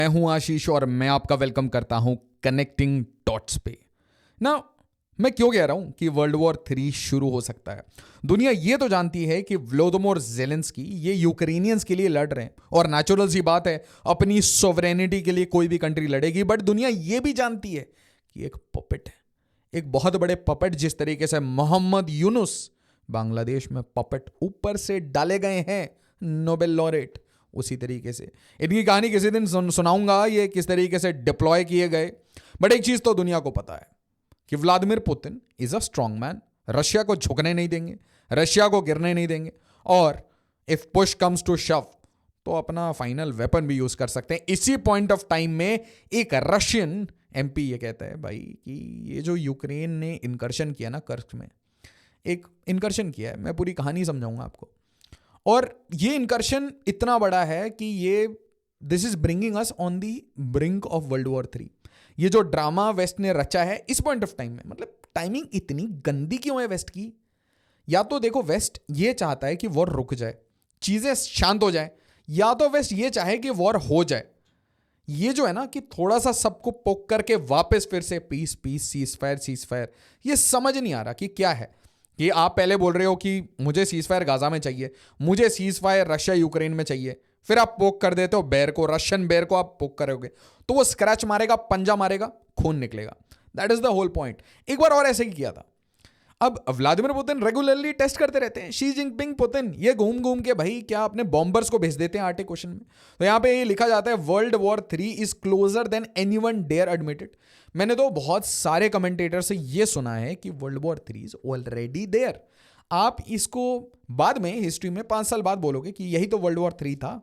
मैं हूं आशीष और मैं आपका वेलकम करता हूं कनेक्टिंग डॉट्स पे। ना मैं क्यों कह रहा हूं कि वर्ल्ड वॉर 3 शुरू हो सकता है। दुनिया ये तो जानती है कि व्लोदिमीर ज़ेलेंस्की ये यूक्रेनियंस के लिए लड़ रहे हैं और नेचुरल सी बात है, अपनी सोवरेनिटी के लिए कोई भी कंट्री लड़ेगी। बट दुनिया ये भी जानती है कि एक पपेट है, एक बहुत बड़े पपेट, जिस तरीके से मोहम्मद यूनुस बांग्लादेश में पपेट ऊपर से डाले गए हैं, नोबेल लॉरेट, उसी तरीके से इनकी कहानी किसी दिन सुनाऊंगा, ये किस तरीके से डिप्लॉय किए गए। बट एक चीज तो दुनिया को पता है कि Vladimir Putin is a strong man. Russia को झुकने नहीं देंगे, रशिया को गिरने नहीं देंगे, और इफ पुश कम्स टू शव तो अपना फाइनल वेपन भी यूज कर सकते हैं। इसी पॉइंट ऑफ टाइम में एक रशियन एमपी ये कहता है भाई कि ये जो यूक्रेन ने इनकर्शन किया ना, कर्स्क में एक इनकर्शन किया है, मैं पूरी कहानी समझाऊंगा आपको। और ये इनकर्शन इतना बड़ा है कि ये this is bringing us on the brink of world war 3। ये जो ड्रामा वेस्ट ने रचा है इस पॉइंट ऑफ टाइम में, मतलब टाइमिंग इतनी गंदी क्यों है वेस्ट की। या तो देखो, वेस्ट ये चाहता है कि वॉर रुक जाए, चीजें शांत हो जाए, या तो वेस्ट ये चाहे कि वॉर हो जाए। ये जो है ना कि थोड़ा सा सबको पोक करके वापस फिर से पीस पीस, सीज फायर, ये समझ नहीं आ रहा कि क्या है। कि आप पहले बोल रहे हो कि मुझे सीज फायर गाजा में चाहिए, मुझे सीज फायर रशिया यूक्रेन में चाहिए, फिर आप पोक कर देते हो बेर को, रशियन बेर को आप पोक करोगे तो वो स्क्रैच मारेगा, पंजा मारेगा, खून निकलेगा। That is the whole point. एक बार और ऐसे ही किया था। अब व्लादिमीर पुतिन रेगुलरली टेस्ट करते रहते हैं। शी जिनपिंग पुतिन ये घूम घूम के भाई क्या अपने बॉम्बर्स को भेज देते हैं आर्टिक क्वेश्चन में। तो यहां पे ये लिखा जाता है world war 3 is closer than anyone dare admitted. मैंने तो बहुत सारे कमेंटेटर से ये सुना है कि world war 3 is already there. आप इसको बाद में हिस्ट्री में 5 साल बाद बोलोगे कि यही तो वर्ल्ड वॉर 3 था।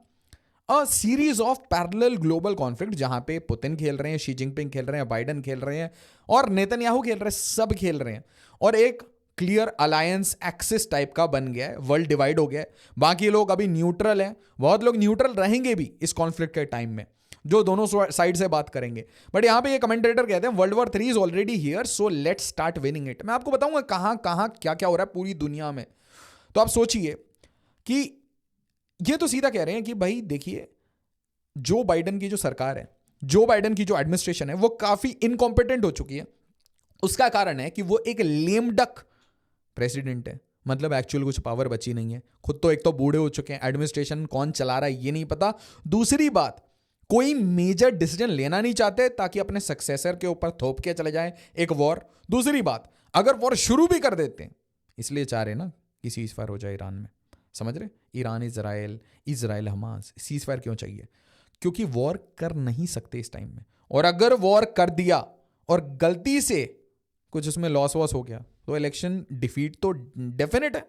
A series of parallel global conflict, जहां पे पुतिन खेल रहे हैं, शी जिनपिंग खेल रहे हैं, बाइडन खेल रहे हैं और नेतन्याहू खेल रहे हैं, सब खेल रहे हैं। और एक क्लियर अलायंस एक्सिस टाइप का बन गया है, वर्ल्ड डिवाइड हो गया है। बाकी लोग अभी न्यूट्रल हैं, बहुत लोग न्यूट्रल रहेंगे भी इस कॉन्फ्लिक्ट के टाइम में, जो दोनों साइड से बात करेंगे। बट यहां पे ये कमेंटेटर कहते हैं world war 3 is already here, so let's start winning it. मैं आपको बताऊंगा कहां कहां क्या क्या हो रहा है पूरी दुनिया में। तो आप सोचिए कि ये तो सीधा कह रहे हैं कि भाई देखिए, जो बाइडन की जो सरकार है, जो बाइडन की जो एडमिनिस्ट्रेशन है, वो काफी इनकॉम्पिटेंट हो चुकी है। उसका कारण है कि वो एक लेम डक प्रेसिडेंट है, मतलब एक्चुअल कुछ पावर बची नहीं है। खुद तो एक तो बूढ़े हो चुके हैं, एडमिनिस्ट्रेशन कौन चला रहा है ये नहीं पता। दूसरी बात, कोई मेजर डिसीजन लेना नहीं चाहते ताकि अपने सक्सेसर के ऊपर थोप के चले जाएं एक वॉर। दूसरी बात, अगर वॉर शुरू भी कर देते हैं, इसलिए चाह रहे ना कि सीज फायर हो जाए ईरान में। समझ रहे, Iran Israel Hamas, cease fire क्यों चाहिए? क्योंकि वॉर कर नहीं सकते इस टाइम में, और अगर वॉर कर दिया और गलती से कुछ उसमें लॉस वॉस हो गया तो इलेक्शन डिफीट तो डेफिनेट है।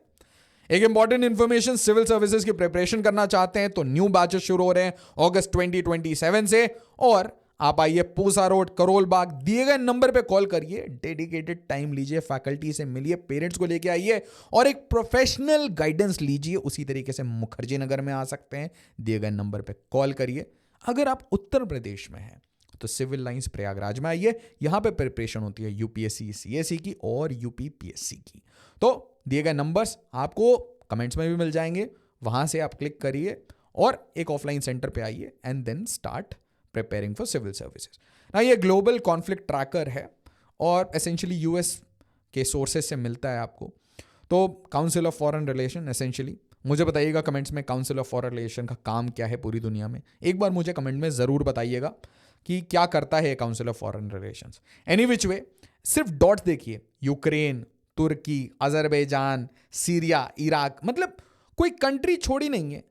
एक इंपॉर्टेंट इंफॉर्मेशन, सिविल सर्विसेज की प्रिपरेशन करना चाहते हैं तो न्यू बैचेस शुरू हो रहे हैं अगस्त 2027 से। और आप आइए पूसा रोड, करोल बाग, दिए गए नंबर पे कॉल करिए, डेडिकेटेड टाइम लीजिए, फैकल्टी से मिलिए, पेरेंट्स को लेके आइए और एक प्रोफेशनल गाइडेंस लीजिए। उसी तरीके से मुखर्जी नगर में आ सकते हैं, दिए गए नंबर पे कॉल करिए। अगर आप उत्तर प्रदेश में हैं तो सिविल लाइंस प्रयागराज में आइए, यहां पे प्रिपरेशन होती है यूपीएससी सीएससी की और यूपीपीएससी की। तो दिए गए नंबर्स आपको कमेंट्स में भी मिल जाएंगे, वहां से आप क्लिक करिए और एक ऑफलाइन सेंटर पे आइए and then start preparing for civil services. ना ये ग्लोबल कॉन्फ्लिक्ट ट्रैकर है और एसेंशियली यूएस के सोर्सेज से मिलता है आपको। तो council of foreign relation, essentially मुझे बताइएगा कमेंट्स में काउंसिल ऑफ फॉरेन रिलेशन का काम क्या है पूरी दुनिया में। एक बार मुझे कमेंट में ज़रूर बताइएगा कि क्या करता है Council of Foreign Relations. Any which way, सिर्फ डॉट देखिए, Ukraine, Turkey, Azerbaijan, Syria, Iraq, मतलब कोई कंट्री छोड़ी नहीं है।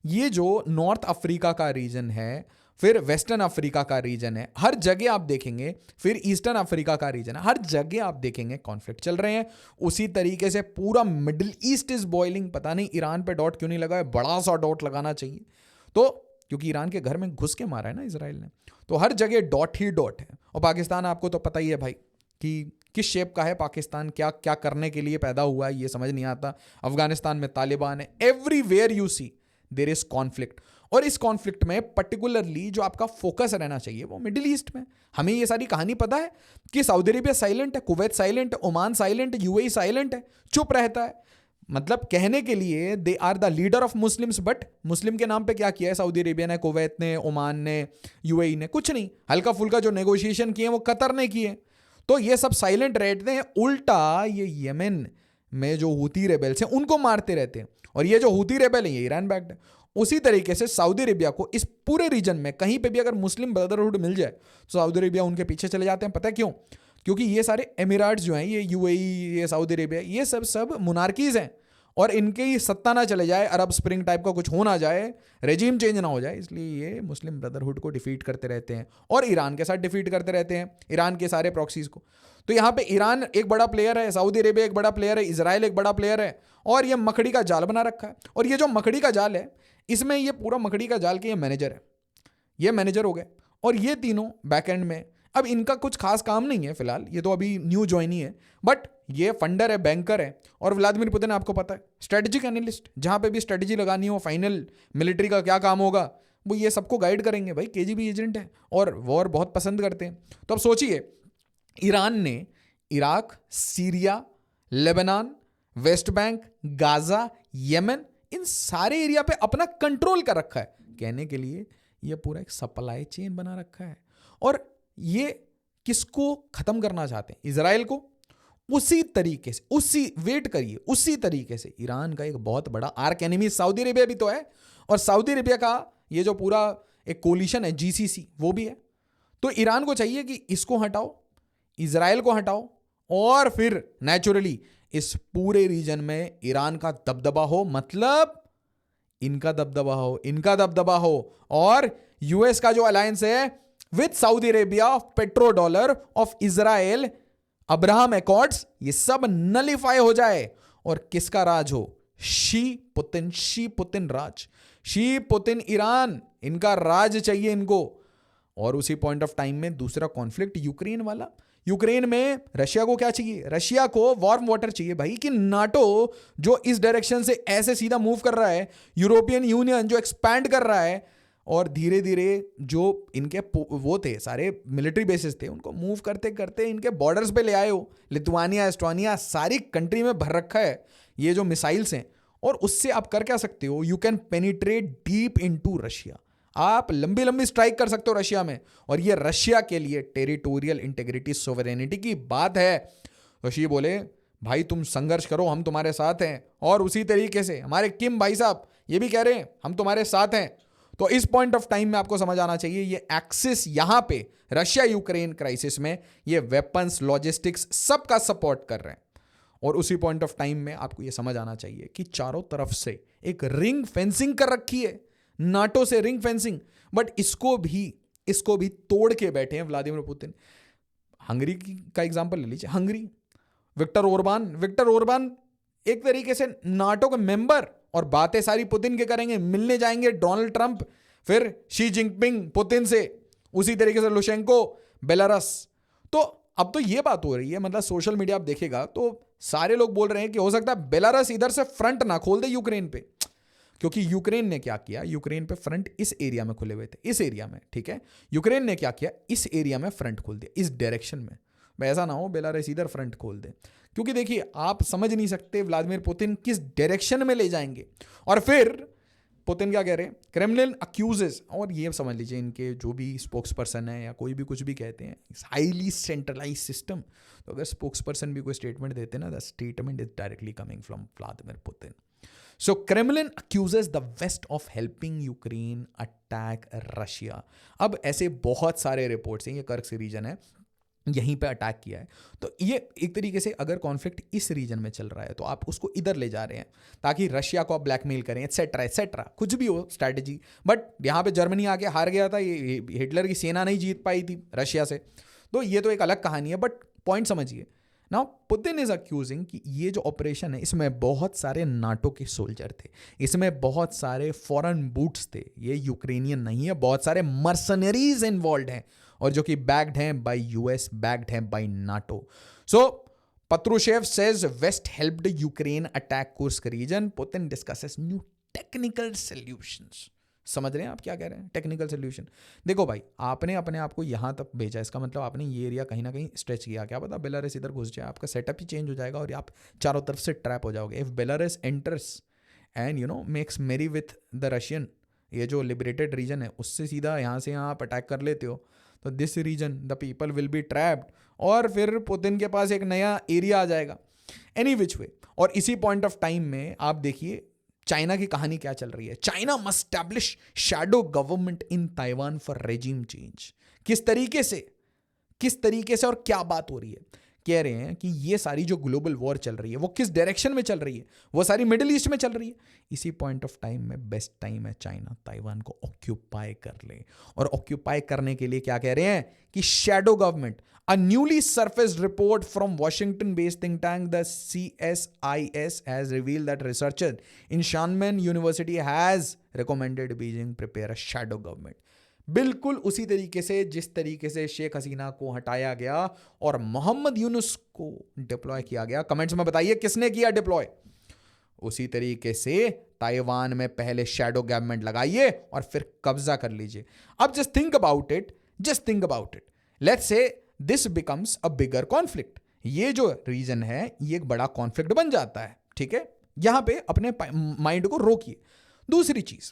ये जो नॉर्थ अफ्रीका का रीजन है, फिर वेस्टर्न अफ्रीका का रीजन है, हर जगह आप देखेंगे, फिर ईस्टर्न अफ्रीका का रीजन है, हर जगह आप देखेंगे कॉन्फ्लिक्ट चल रहे हैं। उसी तरीके से पूरा मिडिल ईस्ट इज बॉइलिंग। पता नहीं ईरान पे डॉट क्यों नहीं लगा है, बड़ा सा डॉट लगाना चाहिए। तो क्योंकि ईरान के घर में घुस के मारा है ना इसराइल ने, तो हर जगह डॉट ही डॉट है। और पाकिस्तान आपको तो पता ही है भाई कि किस शेप का है पाकिस्तान, क्या क्या करने के लिए पैदा हुआ है ये समझ नहीं आता। अफगानिस्तान में तालिबान है, everywhere you see there is conflict. और इस कॉन्फ्लिक्ट में पर्टिकुलरली जो आपका फोकस रहना चाहिए वो मिडिल ईस्ट में। हमें ये सारी कहानी पता है कि सऊदी अरेबिया साइलेंट है, कुवैत साइलेंट है, ओमान साइलेंट है, यूएई साइलेंट है, चुप रहता है। मतलब कहने के लिए they are the leader of Muslims, but Muslim के नाम पे क्या किया है सऊदी अरेबिया ने, कुवैत ने, ओमान ने, यूएई ने? कुछ नहीं। हल्का फुल्का जो नेगोशिएशन किए वो कतर ने किए। तो ये सब साइलेंट रहते हैं, उल्टा ये यमन में जो हूती रेबेल्स हैं उनको मारते रहते हैं। और ये जो हूती रेबेल है ये ईरान बैक्ड है। उसी तरीके से सऊदी अरेबिया को इस पूरे रीजन में कहीं पे भी अगर मुस्लिम ब्रदरहुड मिल जाए तो सऊदी अरेबिया उनके पीछे चले जाते हैं। पता है क्यों? क्योंकि ये सारे एमिरेट्स जो हैं, ये यूएई, ये सऊदी अरेबिया, ये सब मुनार्कीज हैं। और इनके ही सत्ता ना चले जाए, अरब स्प्रिंग टाइप का कुछ हो ना जाए, रेजिम चेंज ना हो जाए, इसलिए ये मुस्लिम ब्रदरहुड को डिफीट करते रहते हैं और ईरान के साथ डिफीट करते रहते हैं, ईरान के सारे प्रॉक्सीज को। तो यहाँ पे ईरान एक बड़ा प्लेयर है, सऊदी अरेबिया एक बड़ा प्लेयर है, इजराइल एक बड़ा प्लेयर है, और ये मकड़ी का जाल बना रखा है। और ये जो मकड़ी का जाल है, इसमें ये पूरा मकड़ी का जाल के ये मैनेजर है, ये मैनेजर हो गए। और ये तीनों बैकएंड में, अब इनका कुछ खास काम नहीं है फिलहाल, ये तो अभी न्यू ज्वाइन ही है, बट ये फंडर है, बैंकर है। और व्लादिमीर पुतिन आपको पता है स्ट्रेटेजिक एनालिस्ट, जहां पे भी स्ट्रेटेजी लगानी हो, फाइनल मिलिट्री का क्या काम होगा, वो ये सबको गाइड करेंगे। भाई केजीबी एजेंट है और वॉर बहुत पसंद करते हैं। तो अब सोचिए, ईरान ने Iraq, Syria, Lebanon, West Bank, Gaza, Yemen, इन सारे एरिया पे अपना कंट्रोल कर रखा है। कहने के लिए ये पूरा एक सप्लाई चेन बना रखा है। और ये किसको खत्म करना चाहते हैं? इजराइल को। उसी तरीके से, वेट करिए, उसी तरीके से ईरान का एक बहुत बड़ा आर्क एनिमी सऊदी अरेबिया भी तो है। और सऊदी अरेबिया का ये जो पूरा एक कोलिशन है जीसीसी, वो भी है। तो ईरान को चाहिए कि इसको हटाओ, इजराइल को हटाओ, और फिर नेचुरली इस पूरे रीजन में ईरान का दबदबा हो, मतलब इनका दबदबा हो, इनका दबदबा हो। और यूएस का जो अलायंस है with Saudi Arabia, of petrodollar, of Israel, Abraham Accords, ये सब नलिफाई हो जाए। और किसका राज हो? शी पुतिन राज, शी पुतिन ईरान, इनका राज चाहिए इनको। और उसी पॉइंट ऑफ टाइम में दूसरा कॉन्फ्लिक्ट यूक्रेन वाला। यूक्रेन में रशिया को क्या चाहिए? रशिया को वार्म वाटर चाहिए भाई, कि नाटो जो इस डायरेक्शन से ऐसे सीधा मूव कर रहा है, यूरोपियन यूनियन जो एक्सपैंड कर रहा है, और धीरे धीरे जो इनके वो थे सारे मिलिट्री बेसिस थे, उनको मूव करते करते इनके बॉर्डर्स पे ले आए हो। लिथुआनिया, एस्टोनिया, सारी कंट्री में भर रखा है ये जो मिसाइल्स हैं। और उससे आप कर क्या सकते हो? You can penetrate deep into Russia. आप लंबी लंबी स्ट्राइक कर सकते हो रशिया में। और ये रशिया के लिए टेरिटोरियल इंटेग्रिटी, सोवरेनिटी की बात है। तो शी बोले भाई तुम संघर्ष करो, हम तुम्हारे साथ हैं। और उसी तरीके से हमारे किम भाई साहब ये भी कह रहे हैं हम तुम्हारे साथ हैं। तो इस पॉइंट ऑफ टाइम में आपको समझ आना चाहिए ये एक्सिस, यहां पे रशिया यूक्रेन क्राइसिस में ये वेपन्स, लॉजिस्टिक्स सबका सपोर्ट कर रहे हैं। और उसी पॉइंट ऑफ टाइम में आपको ये समझ आना चाहिए कि चारों तरफ से एक रिंग फेंसिंग कर रखी है, नाटो से रिंग फेंसिंग। बट इसको भी तोड़ के बैठे हैं व्लादिमीर पुतिन। हंगरी का एग्जांपल ले लीजिए। हंगरी, विक्टर ओरबान एक तरीके से नाटो के मेंबर, और बातें सारी पुतिन के करेंगे, मिलने जाएंगे डोनाल्ड ट्रंप, फिर शी जिनपिंग पुतिन से, उसी तरीके से लुशेंको, बेलारस। तो अब तो ये बात हो रही है, मतलब सोशल मीडिया आप देखेगा तो सारे लोग बोल रहे हैं कि हो सकता है बेलारस इधर से फ्रंट ना खोल दे यूक्रेन पे। क्योंकि यूक्रेन ने क्या किया, यूक्रेन पे फ्रंट इस एरिया में खुले हुए थे, इस एरिया में, ठीक है। यूक्रेन ने क्या किया, इस एरिया में फ्रंट खोल दिया, इस डायरेक्शन में। ऐसा ना हो बेलारस इधर फ्रंट खोल दे। क्योंकि देखिए आप समझ नहीं सकते व्लादिमीर पुतिन किस डायरेक्शन में ले जाएंगे। और फिर पुतिन क्या कह रहे हैं? क्रेमलिन अक्यूजेस, और ये समझ लीजिए इनके जो भी स्पोक्स पर्सन है या कोई भी कुछ भी कहते हैं, हाईली सेंट्रलाइज सिस्टम। तो अगर स्पोक्स पर्सन भी कोई स्टेटमेंट देते हैं ना, the statement is directly coming from Vladimir Putin. So Kremlin accuses the West of helping Ukraine attack Russia. अब ऐसे बहुत सारे रिपोर्ट्स हैं, ये कर्क से रीजन है, यहीं पे अटैक किया है। तो ये एक तरीके से अगर कॉन्फ्लिक्ट इस रीजन में चल रहा है तो आप उसको इधर ले जा रहे हैं ताकि रशिया को आप ब्लैकमेल करें, एटसेट्रा एटसेट्रा, कुछ भी हो स्ट्रैटेजी। बट यहाँ पे जर्मनी आके हार गया था, ये हिटलर की सेना नहीं जीत पाई थी रशिया से। तो ये तो एक अलग कहानी है, बट पॉइंट समझिए। नाउ पुतिन इज अक्यूजिंग कि ये जो ऑपरेशन है इसमें बहुत सारे नाटो के सोल्जर थे, इसमें बहुत सारे फॉरेन बूट्स थे, ये यूक्रेनियन नहीं है, बहुत सारे मर्सनरीज इन्वॉल्व हैं, और जो कि बैक्ड हैं बाय यूएस, बैक्ड हैं by NATO. So Patrushev says West helped Ukraine attack Kursk region, Putin discusses new technical solutions. समझ रहे हैं आप क्या कह रहे हैं? Technical solution. देखो भाई, आपने अपने आप को यहाँ तक भेजा, इसका मतलब आपने ये एरिया कहीं ना कहीं स्ट्रेच किया। क्या पता बेलारस इधर घुस जाए, आपका सेटअप ही चेंज हो जाएगा और आप चारों तरफ से ट्रैप हो जाओगे। If Belarus enters and makes मेरी विथ द रशियन, ये जो लिबरेटेड रीजन है उससे सीधा यहाँ से यहाँ आप अटैक कर लेते हो, तो this reason the people will be trapped, और फिर पुतिन के पास एक नया एरिया आ जाएगा। एनी विच वे, और इसी पॉइंट ऑफ टाइम में आप देखिए चाइना की कहानी क्या चल रही है। China must establish shadow government in Taiwan for regime change. किस तरीके से और क्या बात हो रही है? कह रहे हैं कि ये सारी जो ग्लोबल वॉर चल रही है वो किस डायरेक्शन में चल रही है? वो सारी मिडिल ईस्ट में चल रही है। इसी पॉइंट ऑफ टाइम में बेस्ट टाइम है चाइना ताइवान को ऑक्यूपाई कर ले। और ऑक्यूपाई करने के लिए क्या कह रहे हैं कि shadow government, a newly surfaced report from Washington-based think tank the CSIS has revealed that researchers in Xiamen University has recommended Beijing prepare a shadow government. बिल्कुल उसी तरीके से जिस तरीके से शेख हसीना को हटाया गया और मोहम्मद यूनुस को डिप्लॉय किया गया। कमेंट्स में बताइए किसने किया डिप्लॉय। उसी तरीके से ताइवान में पहले शैडो गवर्नमेंट लगाइए और फिर कब्जा कर लीजिए। अब just think about it, let's say this becomes a bigger conflict. ये जो रीजन है ये एक बड़ा कॉन्फ्लिक्ट बन जाता है, ठीक है? यहां पे अपने माइंड को रोकिए। दूसरी चीज,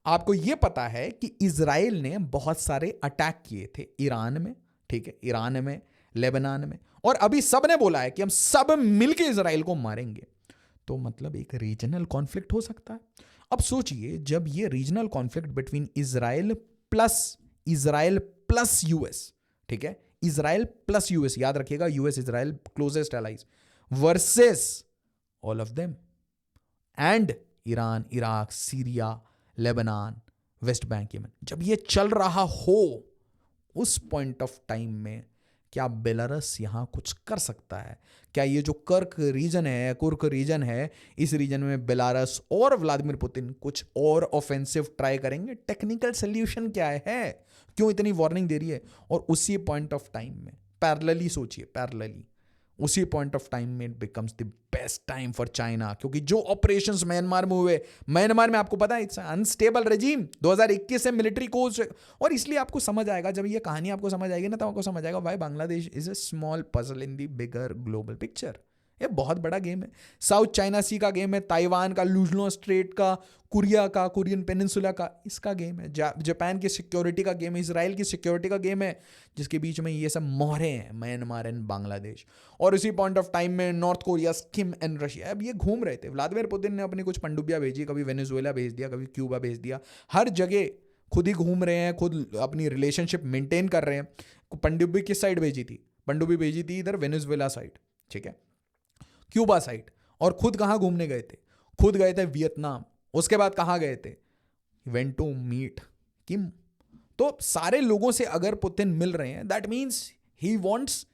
आपको यह पता है कि इजराइल ने बहुत सारे अटैक किए थे ईरान में, ठीक है? ईरान में, लेबनान में, और अभी सब ने बोला है कि हम सब मिलकर इजराइल को मारेंगे। तो मतलब एक रीजनल कॉन्फ्लिक्ट हो सकता है। अब सोचिए, जब ये regional conflict between Israel plus US, ठीक है? इजराइल प्लस यूएस, याद रखिएगा, US Israel closest allies, versus all of them and Iran, Iraq, Syria, Lebanon, West bank, Yemen, जब ये चल रहा हो उस पॉइंट ऑफ टाइम में क्या बेलारस यहां कुछ कर सकता है? क्या ये जो कुर्क रीजन है, इस रीजन में बेलारस और व्लादिमीर पुतिन कुछ और ऑफेंसिव ट्राई करेंगे? टेक्निकल सोल्यूशन क्या है? क्यों इतनी वार्निंग दे रही है? और उसी पॉइंट ऑफ टाइम में पैरेलली सोचिए, उसी पॉइंट ऑफ टाइम में it becomes the best time for China, क्योंकि जो ऑपरेशंस म्यांमार में हुए, म्यांमार में आपको पता है इट्स अनस्टेबल रेजिम, 2021 से मिलिट्री कोर्स, और इसलिए आपको समझ आएगा, जब ये कहानी आपको समझ आएगी ना, तो आपको समझ आएगा why Bangladesh is a small puzzle in the bigger global picture. ये बहुत बड़ा गेम है। साउथ चाइना सी का गेम है, ताइवान का, लुजलो स्ट्रेट का, कोरिया का, कोरियन पेनिनसुला का, इसका गेम है, जापान की सिक्योरिटी का गेम है, इसराइल की सिक्योरिटी का गेम है, जिसके बीच में ये सब मोहरे हैं, म्यांमार एंड बांग्लादेश। और इसी पॉइंट ऑफ टाइम में north Korea, Kim and Russia, अब ये घूम रहे थे। व्लादिमीर पुतिन ने अपनी कुछ पनडुब्बियां भेजी, कभी वेनेजुएला भेज दिया, कभी क्यूबा भेज दिया, हर जगह खुद ही घूम रहे हैं, खुद अपनी रिलेशनशिप मेंटेन कर रहे हैं। पनडुब्बी किस साइड भेजी थी? पनडुब्बी भेजी थी इधर वेनेजुएला साइड, ठीक है, क्यूबा साइड। और खुद कहाँ घूमने गए थे? खुद गए थे वियतनाम। उसके बाद कहाँ गए थे? वेंट टू मीट किम। तो सारे लोगों से अगर पुतिन मिल रहे हैं, दैट मीन्स ही वांट्स,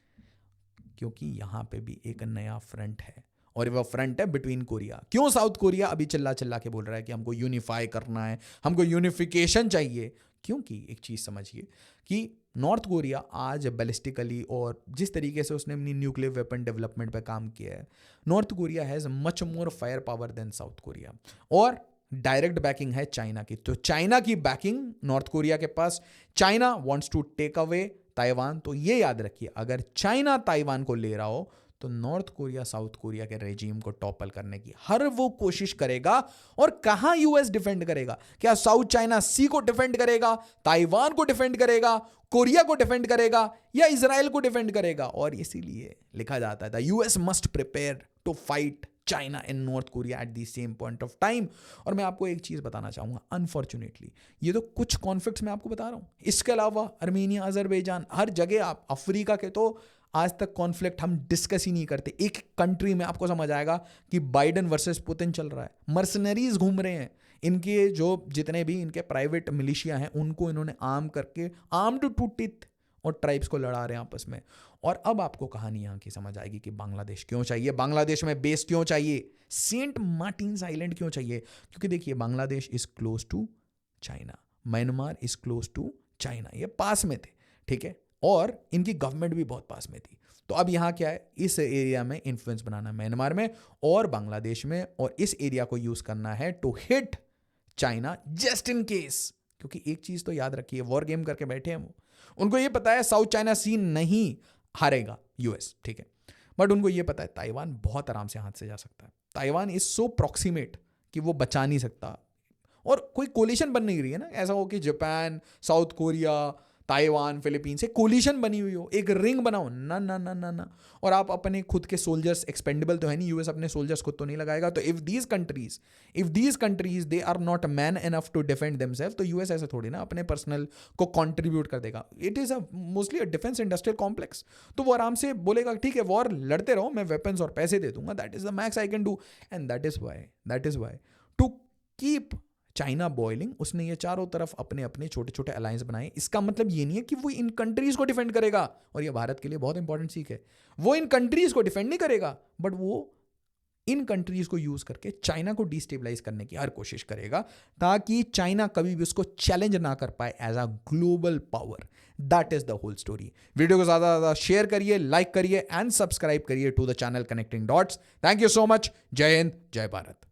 क्योंकि यहां पे भी एक नया फ्रंट है, और वह फ्रंट है बिटवीन कोरिया। क्यों साउथ कोरिया अभी चिल्ला चिल्ला के बोल रहा है कि हमको यूनिफाई करना है, हमको यूनिफिकेशन चाहिए? क्योंकि एक चीज समझिए कि नॉर्थ कोरिया आज बैलिस्टिकली और जिस तरीके से उसने अपनी न्यूक्लियर वेपन डेवलपमेंट पे काम किया है, North Korea has much more firepower than South Korea, और डायरेक्ट बैकिंग है चाइना की। तो चाइना की बैकिंग नॉर्थ कोरिया के पास, China wants to take away Taiwan. तो ये याद रखिए, अगर चाइना ताइवान को ले रहा हो तो नॉर्थ कोरिया साउथ कोरिया के रेजिम को टॉपल करने की हर वो कोशिश करेगा। और कहां यूएस डिफेंड करेगा? क्या साउथ चाइना सी को डिफेंड करेगा, ताइवान को डिफेंड करेगा, कोरिया को डिफेंड करेगा, या इजराइल को डिफेंड करेगा? और इसीलिए लिखा जाता था US must prepare to fight China and North Korea at the same point of time. और मैं आपको एक चीज बताना चाहूंगा, अनफॉर्चुनेटली ये तो कुछ कॉन्फ्लिक्ट्स मैं आपको बता रहा हूं, इसके अलावा अर्मेनिया, अजरबैजान, हर जगह, आप अफ्रीका के तो आज तक कॉन्फ्लिक्ट हम डिस्कस ही नहीं करते। एक कंट्री में आपको समझ आएगा कि बाइडेन वर्सेस पुतिन चल रहा है, मर्सनरीज घूम रहे हैं, इनके जो जितने भी इनके प्राइवेट मिलिशिया हैं उनको इन्होंने आर्म करके, आर्म्ड टू टिथ, और ट्राइब्स को लड़ा रहे हैं आपस में। और अब आपको कहानी यहाँ की समझ आएगी कि बांग्लादेश क्यों चाहिए, बांग्लादेश में बेस क्यों चाहिए, सेंट मार्टिन्स आइलैंड क्यों चाहिए। क्योंकि देखिए, Bangladesh is close to China, Myanmar is close to China, ये पास में थे, ठीक है, और इनकी गवर्नमेंट भी बहुत पास में थी। तो अब यहाँ क्या है, इस एरिया में इन्फ्लुएंस बनाना, म्यांमार में और बांग्लादेश में, और इस एरिया को यूज करना है to hit China just in case, क्योंकि एक चीज तो याद रखिए, वॉर गेम करके बैठे हैं वो, उनको ये पता है साउथ चाइना सी नहीं हारेगा यूएस, ठीक है, बट उनको ये पता है ताइवान बहुत आराम से हाथ से जा सकता है। ताइवान इज सो प्रॉक्सीमेट कि वो बचा नहीं सकता, और कोई कोलिशन बन नहीं रही है ना, ऐसा हो कि Japan, south Korea, Taiwan, Philippine से कोलिशन बनी हुई हो, एक रिंग बनाओ, ना ना ना ना ना। और आप अपने खुद के सोल्जर्स, एक्सपेंडेबल तो है नहीं, यूएस अपने सोल्जर्स खुद तो नहीं लगाएगा, तो if these countries they are not man enough to defend themselves, तो यूएस ऐसे थोड़ी ना अपने पर्सनल को कंट्रीब्यूट कर देगा। It is mostly a defence industrial complex, तो वो आराम से बोलेगा ठीक है वॉर लड़ते रहो, मैं वेपन्स और पैसे दे दूंगा, that is the max I can do. And that is why to keep China boiling, उसने ये चारों तरफ अपने अपने छोटे छोटे अलायंस बनाए। इसका मतलब ये नहीं है कि वो इन कंट्रीज को डिफेंड करेगा, और ये भारत के लिए बहुत इंपॉर्टेंट सीख है, वो इन कंट्रीज को डिफेंड नहीं करेगा, बट वो इन कंट्रीज को यूज करके चाइना को डिस्टेबलाइज करने की हर कोशिश करेगा, ताकि चाइना कभी भी उसको चैलेंज ना कर पाए as a global power. That is the whole story. Video को ज्यादा से ज्यादा शेयर करिए, लाइक करिए एंड सब्सक्राइब करिए to the channel connecting dots. Thank you so much. जय हिंद, जय भारत।